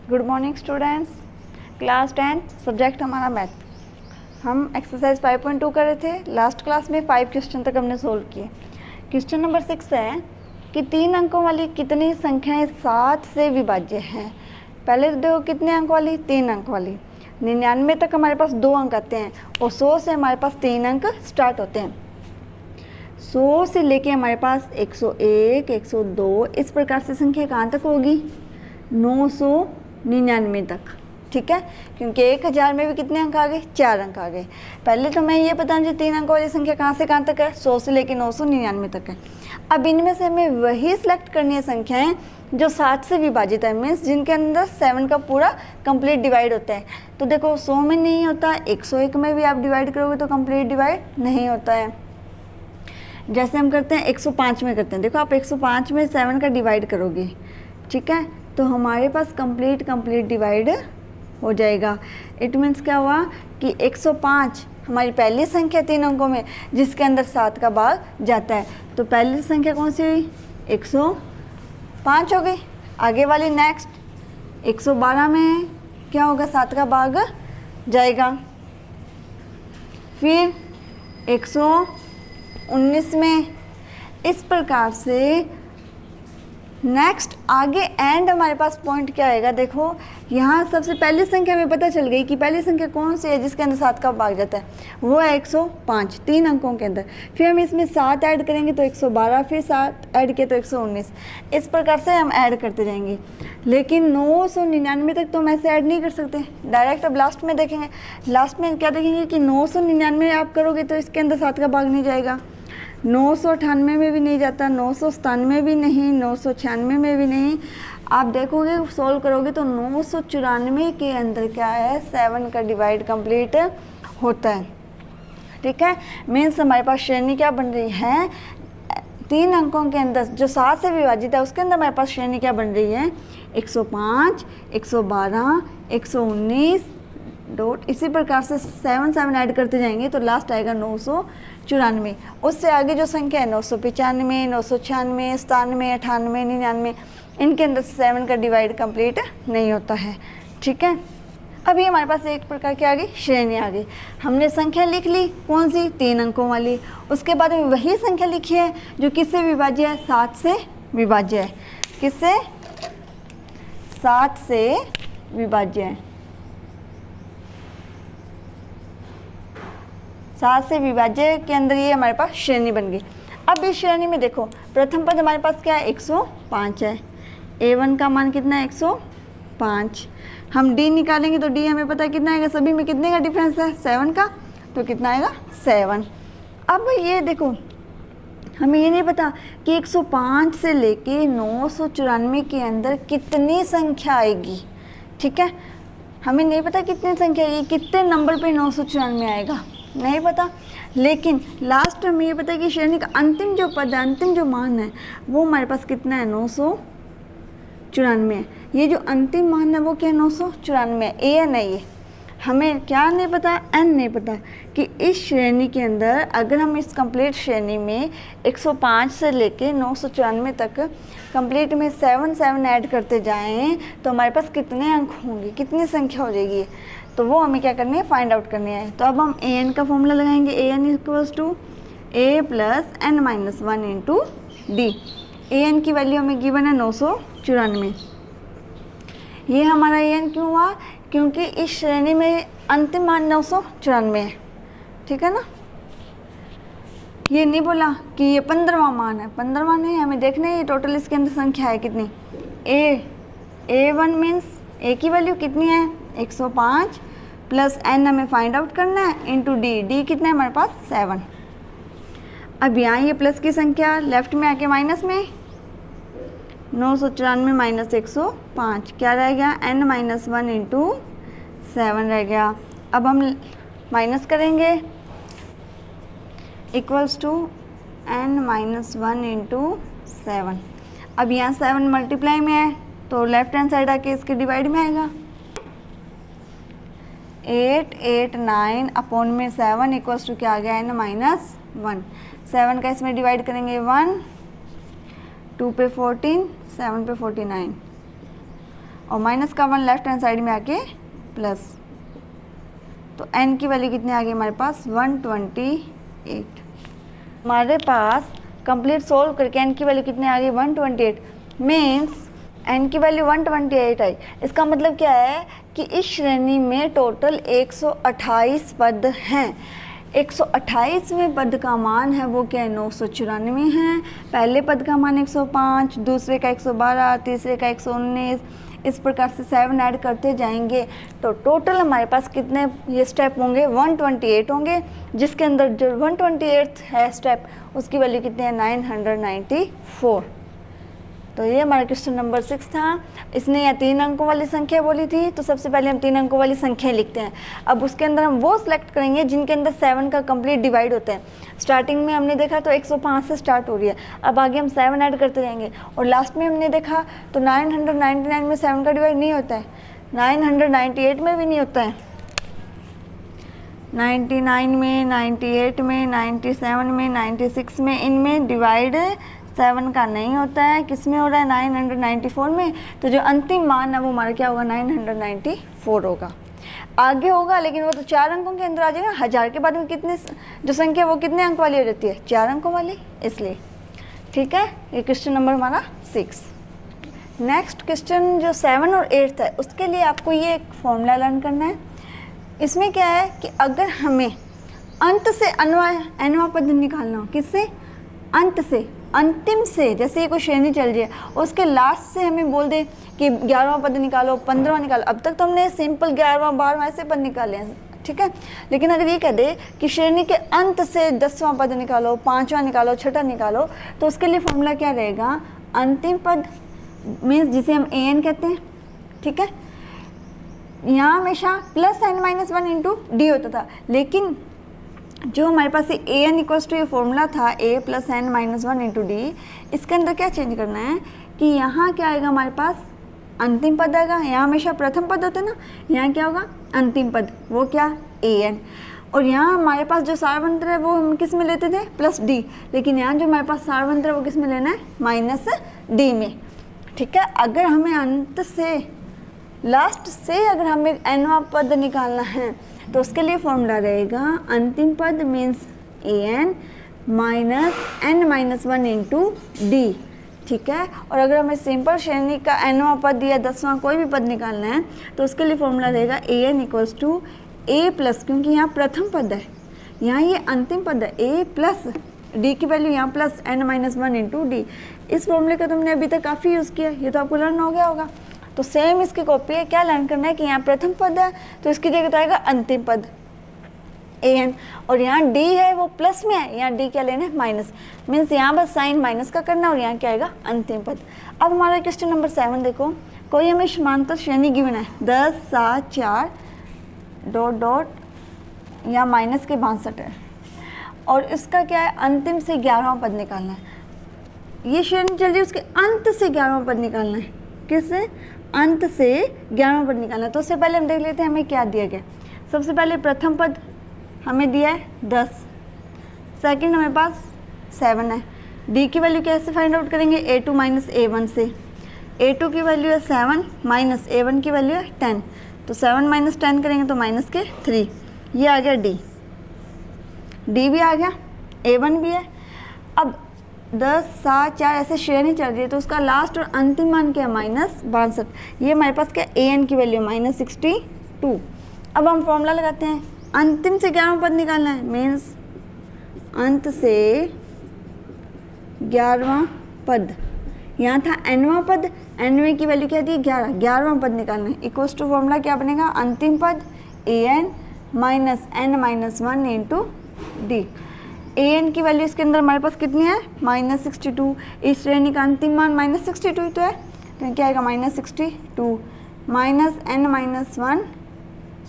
Good morning students. Class 10 subject हमारा math. हम exercise 5.2 कर रहे थे। लास्ट क्लास में 5 क्वेश्चन तक हमने सोल्व किए। क्वेश्चन नंबर 6 है कि 3 अंकों वाली कितनी संख्याएं 7 से विभाज्य हैं। पहले देखो कितने अंक वाली, 3 अंक वाली। 99 तक हमारे पास 2 अंक आते हैं और 100 से हमारे पास 3 अंक स्टार्ट होते हैं। 100 से लेके हमारे पास 101, 102 इस प्रकार से संख्या कहाँ तक होगी, 999 तक। ठीक है, क्योंकि 1000 में भी कितने अंक आ गए, 4 अंक आ गए। पहले तो मैं ये बता दूँ 3 अंक वाली संख्या कहाँ से कहाँ तक है, 100 से लेके 999 तक है। अब इनमें से हमें वही सिलेक्ट करनी है संख्याएं जो 7 से विभाजित है, मीन्स जिनके अंदर 7 का पूरा कंप्लीट डिवाइड होता है। तो देखो 100 में नहीं होता, 101 में भी आप डिवाइड करोगे तो कंप्लीट डिवाइड नहीं होता है। जैसे हम करते हैं 105 में करते हैं। देखो आप 105 में 7 का डिवाइड करोगे, ठीक है, तो हमारे पास कंप्लीट डिवाइड हो जाएगा। इट मीन्स क्या हुआ कि 105 हमारी पहली संख्या 3 अंकों में जिसके अंदर 7 का भाग जाता है। तो पहली संख्या कौन सी हुई, 105 हो गई। आगे वाली नेक्स्ट 112 में क्या होगा, 7 का भाग जाएगा। फिर 119 में, इस प्रकार से नेक्स्ट आगे एंड हमारे पास पॉइंट क्या आएगा। देखो यहाँ सबसे पहली संख्या में पता चल गई कि पहली संख्या कौन सी है जिसके अंदर 7 का भाग जाता है, वो है 105 3 अंकों के अंदर। फिर हम इसमें 7 ऐड करेंगे तो 112, फिर 7 ऐड किए तो 119। इस प्रकार से हम ऐड करते जाएंगे। लेकिन 999 तक तो हम ऐसे ऐड नहीं कर सकते, डायरेक्ट अब लास्ट में देखेंगे। लास्ट में क्या देखेंगे कि 999 आप करोगे तो इसके अंदर 7 का भाग नहीं जाएगा, 998 में भी नहीं जाता, 997 भी नहीं, 996 में भी नहीं। आप देखोगे सोल्व करोगे तो 994 के अंदर क्या है, 7 का डिवाइड कंप्लीट होता है। ठीक है, मीन्स हमारे पास श्रेणी क्या बन रही है, 3 अंकों के अंदर जो 7 से विभाजित है उसके अंदर हमारे पास श्रेणी क्या बन रही है, 105, 112, 119 डॉट। इसी प्रकार से 7 ऐड करते जाएंगे तो लास्ट आएगा 994। उससे आगे जो संख्या है 995, 996, 97, 98, 99 इनके अंदर 7 का डिवाइड कंप्लीट नहीं होता है। ठीक है, अभी हमारे पास एक प्रकार की आ गई श्रेणी आ गई। हमने संख्या लिख ली कौन सी, 3 अंकों वाली। उसके बाद में वही संख्या लिखी है जो किससे विभाज्य है, 7 से विभाज्य है। किससे, 7 से विभाज्य है। 7 से विभाज्य के अंदर ये हमारे पास श्रेणी बन गई। अब इस श्रेणी में देखो प्रथम पद हमारे पास क्या है, 105 है। A1 का मान कितना है, 105। हम D निकालेंगे तो D हमें पता है कितना आएगा, सभी में कितने का डिफरेंस है, 7 का, तो कितना आएगा 7। अब ये देखो हमें ये नहीं पता कि 105 से लेके 994 के अंदर कितनी संख्या आएगी। ठीक है, हमें नहीं पता कितनी संख्या आएगी, कितने नंबर पे 994 आएगा नहीं पता। लेकिन लास्ट में ये पता है कि श्रेणी का अंतिम जो पद है, अंतिम जो मान है वो हमारे पास कितना है, 994 है। ये जो अंतिम मान है वो क्या है, 994 है। AN है ये। हमें क्या नहीं पता, N नहीं पता कि इस श्रेणी के अंदर अगर हम इस कंप्लीट श्रेणी में 105 से लेके 994 तक कंप्लीट में 7 ऐड करते जाएं तो हमारे पास कितने अंक होंगे, कितनी संख्या हो जाएगी। तो वो हमें क्या करनी है, फाइंड आउट करनी है। तो अब हम AN का फॉर्मूला लगाएंगे, AN equals to A plus N minus 1 into D। AN की वैल्यू हमें गिवन है 994। ये हमारा AN क्यों हुआ, क्योंकि इस श्रेणी में अंतिम मान 994 है। ठीक है ना, ये नहीं बोला कि ये 15वां मान है, 15वां नहीं, हमें देखना है ये टोटल इसके अंदर संख्या है कितनी। A1 मीन्स A की वैल्यू कितनी है, 105 प्लस N हमें फाइंड आउट करना है इंटू D कितना है हमारे पास, 7। अब यहाँ ये प्लस की संख्या लेफ्ट में आके माइनस में, 994 माइनस 105 क्या रह गया, N माइनस 1 इंटू 7 रह गया। अब हम माइनस करेंगे, equals to N minus 1 into 7। अब यहाँ 7 मल्टीप्लाई में है तो लेफ्ट हैंड साइड आके इसके डिवाइड में आएगा, 8 8 9 अपॉन में 7 इक्वल्स टू क्या आ गया, N माइनस 1। 7 का इसमें डिवाइड करेंगे 1, 2 पे 14, 7 पे 49, और माइनस का 1 लेफ्ट हैंड साइड में आके प्लस, तो n की वैल्यू कितनी आ गई हमारे पास 128। हमारे पास कंप्लीट सोल्व करके n की वैल्यू कितनी आ गई 128, मीन्स n की वैल्यू 128 आई। इसका मतलब क्या है कि इस श्रेणी में टोटल 128 पद हैं। 128वें पद का मान है वो क्या है 994 है। पहले पद का मान 105, दूसरे का 112, तीसरे का 119, इस प्रकार से 7 ऐड करते जाएंगे तो टोटल हमारे पास कितने ये स्टेप होंगे 128 होंगे, जिसके अंदर जो 128 है स्टेप उसकी वैल्यू कितनी है 994। तो ये हमारा क्वेश्चन नंबर 6 था। इसने यह 3 अंकों वाली संख्या बोली थी, तो सबसे पहले हम 3 अंकों वाली संख्या लिखते हैं। अब उसके अंदर हम वो सिलेक्ट करेंगे जिनके अंदर 7 का कंप्लीट डिवाइड होता है। स्टार्टिंग में हमने देखा तो 105 से स्टार्ट हो रही है, अब आगे हम 7 ऐड करते जाएंगे, और लास्ट में हमने देखा तो 999 में 7 का डिवाइड नहीं होता है, 998 में भी नहीं होता है, 99 में, 98 में, 97 में, 96 में, इनमें डिवाइड 7 का नहीं होता है। किस में हो रहा है 994 में। तो जो अंतिम मान है वो हमारा क्या होगा 994 होगा। आगे होगा लेकिन वो तो 4 अंकों के अंदर आ जाएगा। 1000 के बाद में कितने जो संख्या वो कितने अंक वाली हो जाती है 4 अंकों वाली, इसलिए ठीक है। ये क्वेश्चन नंबर हमारा 6। नेक्स्ट क्वेश्चन जो 7 और 8 है उसके लिए आपको ये एक फॉर्मूला लर्न करना है। इसमें क्या है कि अगर हमें अंत से अनवा पद निकालना हो, किससे अंत से अंतिम से, जैसे ये कोई श्रेणी चल रही है उसके लास्ट से हमें बोल दे कि 11वां पद निकालो, 15वां निकालो। अब तक तो हमने सिंपल 11वां 12वां ऐसे पद निकाले हैं, ठीक है। लेकिन अगर ये कह दे कि श्रेणी के अंत से 10वां पद निकालो, 5वां निकालो, 6वां निकालो, तो उसके लिए फॉर्मूला क्या रहेगा अंतिम पद मीन्स जिसे हम an कहते हैं, ठीक है। यहाँ हमेशा plus n minus 1 into D होता था, लेकिन जो हमारे पास ये an इक्वल्स टू ये फॉर्मूला था a plus n minus 1 into D, इसके अंदर क्या चेंज करना है कि यहाँ क्या आएगा हमारे पास अंतिम पद आएगा। यहाँ हमेशा प्रथम पद होते हैं ना, यहाँ क्या होगा अंतिम पद, वो क्या an। और यहाँ हमारे पास जो सारवंत्र है वो हम किस में लेते थे प्लस d, लेकिन यहाँ जो हमारे पास सारवंत्र है वो किस में लेना है माइनस d में, ठीक है। अगर हमें अंत से लास्ट से अगर हमें nवां पद निकालना है तो उसके लिए फॉर्मूला रहेगा अंतिम पद means an minus n minus 1 into D, ठीक है। और अगर हमें सिंपल श्रेणी का nवां पद या 10वां कोई भी पद निकालना है तो उसके लिए फॉर्मूला रहेगा an equals to a plus, क्योंकि यहाँ प्रथम पद है, यहाँ ये अंतिम पद है, a प्लस d की वैल्यू यहाँ plus n minus 1 into D. इस फॉर्मूले का तुमने अभी तक काफ़ी यूज़ किया, ये तो आपको लर्न हो गया होगा। तो सेम इसकी कॉपी है, क्या लर्न करना है कि यहाँ प्रथम पद है तो इसकी जगह आएगा अंतिम पद an, और यहाँ d है वो प्लस में है, यहाँ d क्या लेना है माइनस, मीन्स यहाँ बस साइन माइनस का करना और यहाँ क्या आएगा अंतिम पद। अब हमारा क्वेश्चन नंबर 7 देखो, कोई हमें समांतर श्रेणी गिवन है 10 7 4 डॉट डॉट या माइनस के 62 है, और इसका क्या है अंतिम से 11वां पद निकालना है। ये श्रेणी चल रही है उसके अंत से 11वां पद निकालना है, किससे अंत से 11वां पद निकालना है। तो उससे पहले हम देख लेते हैं हमें क्या दिया गया। सबसे पहले प्रथम पद हमें दिया है 10, सेकंड हमारे पास 7 है, डी की वैल्यू कैसे फाइंड आउट करेंगे a2 माइनस a1 से। a2 की वैल्यू है 7 माइनस a1 की वैल्यू है 10, तो 7 माइनस 10 करेंगे तो माइनस के 3, ये आ गया डी भी आ गया, a1 भी है। अब 10 7 4 ऐसे श्रेणी चल रही है तो उसका लास्ट और अंतिम मान क्या है माइनस 62, ये हमारे पास क्या an की वैल्यू माइनस 62। अब हम फॉर्मूला लगाते हैं, अंतिम से 11वां पद निकालना है, मीन्स अंत से 11वां पद, यहाँ था nवां पद, nवें की वैल्यू क्या दी 11, 11वां पद निकालना है। इक्वल्स टू फॉर्मूला क्या बनेगा अंतिम पद an minus n minus 1 into D. an की वैल्यू इसके अंदर हमारे पास कितनी है माइनस 62, इस श्रेणी का अंतिम मान माइनस 62 तो है, तो क्या आएगा minus 62 minus n minus 1,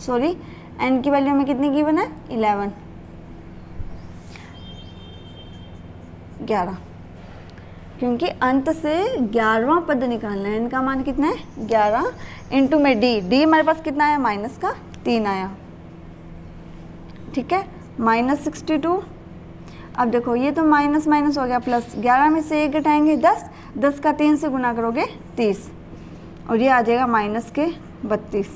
sorry n की वैल्यू हमें कितनी गिवन है 11, क्योंकि अंत से 11वां पद निकालना है, n का मान कितना है 11 इंटू में डी हमारे पास कितना आया माइनस का 3 आया, ठीक है माइनस 62। अब देखो ये तो माइनस माइनस हो गया प्लस, 11 में से 1 घटाएंगे 10, 10 का 3 से गुना करोगे 30, और ये आ जाएगा माइनस के 32।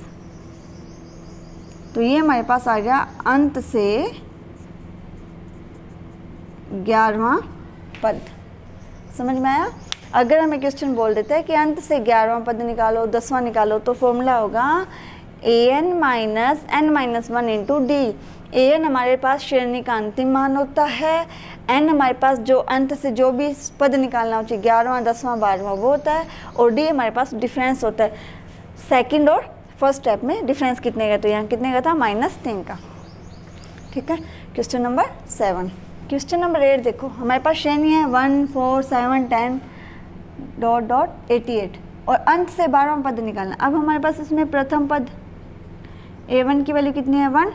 तो ये हमारे पास आ गया अंत से 11वां पद। समझ में आया? अगर हमें क्वेश्चन बोल देता है कि अंत से 11वां पद निकालो, 10वां निकालो, तो फॉर्मूला होगा an minus n minus 1 into D. an हमारे पास श्रेणी का अंतिम मान होता है, n हमारे पास जो अंत से जो भी पद निकालना हो चाहिए 11वां 10वां 12वां वो होता है, और डी हमारे पास डिफरेंस होता है सेकंड और फर्स्ट स्टेप में। डिफरेंस कितने का, तो यहाँ कितने का था, -3 का। ठीक है, क्वेश्चन नंबर 7। क्वेश्चन नंबर 8 देखो, हमारे पास श्रेणी है 1 4 7 10 ... 88 और अंत से 12वां पद निकालना। अब हमारे पास इसमें प्रथम पद a1 की वैल्यू कितनी है 1,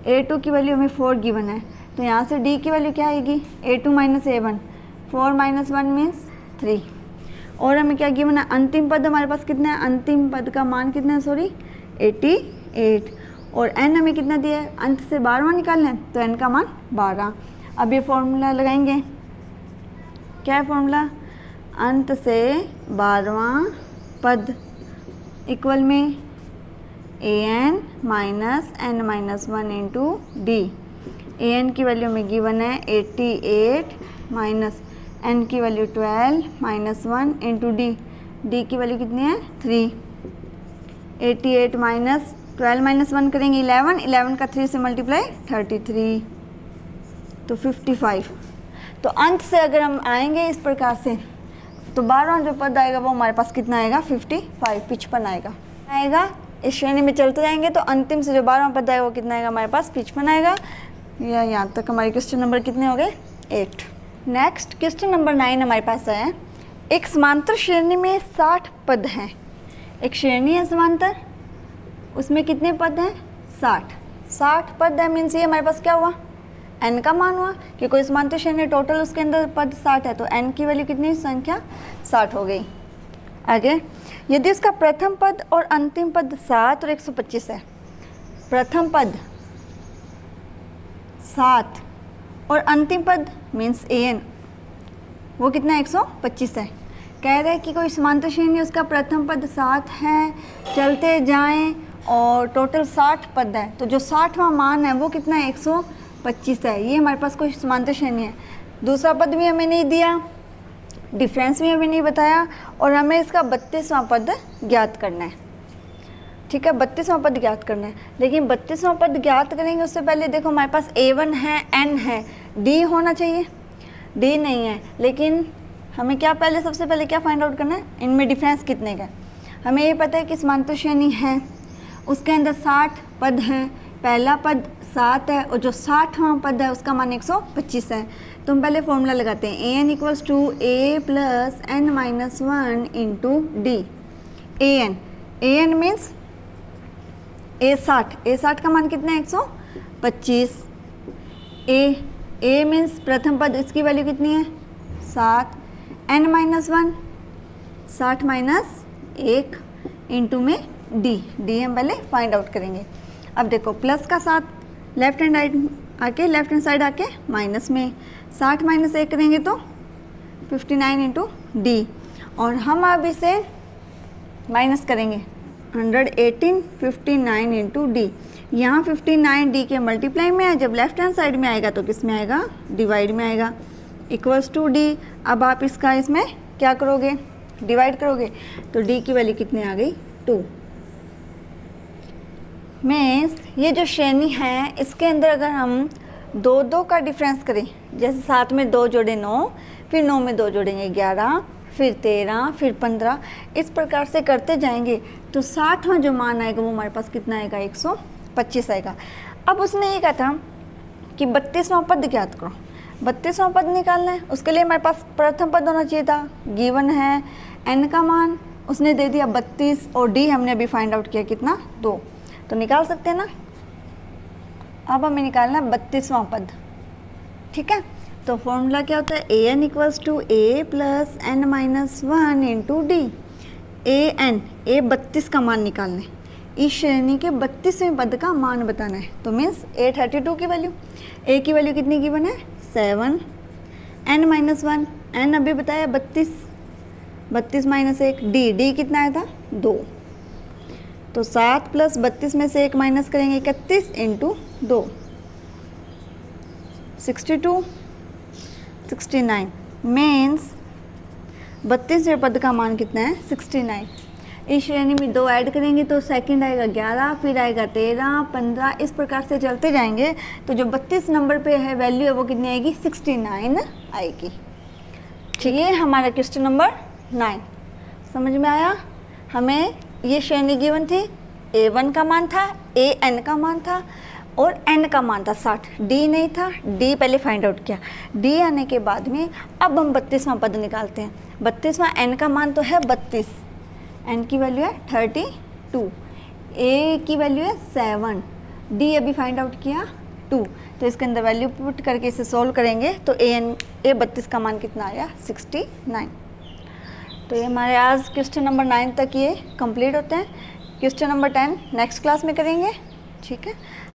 a2 की वैल्यू हमें 4 गिवन है, तो यहाँ से d की वैल्यू क्या आएगी, a2 minus a1, 4 minus 1 means 3। और हमें क्या गिवन है, अंतिम पद हमारे पास कितना है, अंतिम पद का मान कितना है, सॉरी 88, और n हमें कितना दिया है, अंत से 12वां निकालना है, तो n का मान 12। अब ये फॉर्मूला लगाएंगे, क्या है फॉर्मूला, अंत से 12वां पद इक्वल में an minus n minus 1 into D. an की वैल्यू में गिवन है 88 माइनस n की value 12 minus 1 into D. D की वैल्यू कितनी है 3। 88 माइनस 12 माइनस 1 करेंगे 11, 11 का 3 से मल्टीप्लाई 33, तो 55। तो अंत से अगर हम आएंगे इस प्रकार से, तो 12वां जो पद आएगा वो हमारे पास कितना आएगा, 55, 55 आएगा। इस श्रेणी में चलते जाएंगे तो अंतिम से जो 12वां पद आएगा वो कितना आएगा, हमारे पास 55 आएगा। या यहाँ तक हमारे क्वेश्चन नंबर कितने हो गए, 8। नेक्स्ट क्वेश्चन नंबर 9 हमारे पास है, एक समांतर श्रेणी में 60 पद हैं। एक श्रेणी है समांतर, उसमें कितने पद हैं, 60 पद है, मीन्स ये हमारे पास क्या हुआ, n का मान हुआ, कि कोई समांतर श्रेणी टोटल उसके अंदर पद 60 है, तो n की वैल्यू कितनी, संख्या 60 हो गई। आगे, यदि उसका प्रथम पद और अंतिम पद 7 और 125 है, प्रथम पद 7 और अंतिम पद मीन्स an वो कितना 125 है। कह रहे हैं कि कोई समांतर श्रेणी उसका प्रथम पद 7 है, चलते जाएं और टोटल 60 पद है, तो जो 60वां मान है वो कितना है, 125 है। ये हमारे पास कोई समांतर श्रेणी है। दूसरा पद भी हमें नहीं दिया, डिफरेंस भी हमें नहीं बताया, और हमें इसका 32वां पद ज्ञात करना है। ठीक है, 32वां पद ज्ञात करना है, लेकिन 32वां पद ज्ञात करेंगे उससे पहले देखो हमारे पास a1 है, n है, d होना चाहिए, d नहीं है। लेकिन हमें क्या पहले, सबसे पहले क्या फाइंड आउट करना है, इनमें डिफरेंस कितने का। हमें ये पता है कि समांतर श्रेणी है, उसके अंदर 60 पद हैं, पहला पद 7 है और जो 60वां पद है उसका मान 125 है। तो हम पहले फॉर्मूला लगाते हैं, an equals to a plus n minus 1 into D. an means a60 का मान कितना है, 125। a मीन्स प्रथम पद, इसकी वैल्यू कितनी है 7, n माइनस 1 60 माइनस 1 इंटू में डी हम पहले फाइंड आउट करेंगे। अब देखो प्लस का 7 लेफ्ट हैंड साइड आके माइनस में, 60 माइनस 1 करेंगे तो 59 इंटू डी, और हम अब इसे माइनस करेंगे 118 59 इंटू डी। यहाँ 59 डी के मल्टीप्लाई में है, जब लेफ्ट हैंड साइड में आएगा तो किस में आएगा, डिवाइड में आएगा, इक्वल्स टू डी। अब आप इसका इसमें क्या करोगे, डिवाइड करोगे, तो डी की वैल्यू कितनी आ गई, 2। मीन्स ये जो श्रेणी है इसके अंदर अगर हम 2 का डिफरेंस करें, जैसे 7 में 2 जोड़े 9, फिर 9 में 2 जोड़ेंगे 11, फिर 13, फिर 15, इस प्रकार से करते जाएंगे, तो 60वां जो मान आएगा वो हमारे पास कितना आएगा, 125 आएगा। अब उसने ये कहा था कि 32वां पद ज्ञात करो, 32वां पद निकालना है, उसके लिए हमारे पास प्रथम पद होना चाहिए था, गिवन है n का मान उसने दे दिया 32, और d हमने अभी फाइंड आउट किया कितना, 2, तो निकाल सकते हैं ना। अब हमें निकालना है 32वां पद। ठीक है, तो फॉर्मूला क्या होता है, an equals to a plus n minus 1 into D. a 32 का मान निकालना है, इस श्रेणी के 32वें पद का मान बताना है, तो मीन्स a32 की वैल्यू, a की वैल्यू कितनी गिवन है 7, n माइनस 1, n अभी बताया 32, 32 माइनस 1 डी कितना आया था 2, तो 7 प्लस 32 में से 1 माइनस करेंगे 31 इंटू 2 62 69 मीन्स 32वें पद का मान कितना है 69। इस श्रेणी में 2 ऐड करेंगे तो सेकंड आएगा 11, फिर आएगा 13, 15, इस प्रकार से चलते जाएंगे। तो जो 32 नंबर पे है वैल्यू है वो कितनी आएगी 69 आएगी। ठीक है, हमारा क्वेश्चन नंबर 9 समझ में आया। हमें ये श्रेणी गिवन थी, A1 का मान था, AN का मान था और N का मान था 60, D नहीं था, D पहले फाइंड आउट किया। D आने के बाद में अब हम 32वां पद निकालते हैं। 32वां N का मान तो है 32, N की वैल्यू है 32, A की वैल्यू है 7, D अभी फाइंड आउट किया 2, तो इसके अंदर वैल्यू पुट करके इसे सोल्व करेंगे तो A32 का मान कितना आया 69। तो ये हमारे आज क्वेश्चन नंबर 9 तक ये कंप्लीट होते हैं। क्वेश्चन नंबर 10 नेक्स्ट क्लास में करेंगे। ठीक है।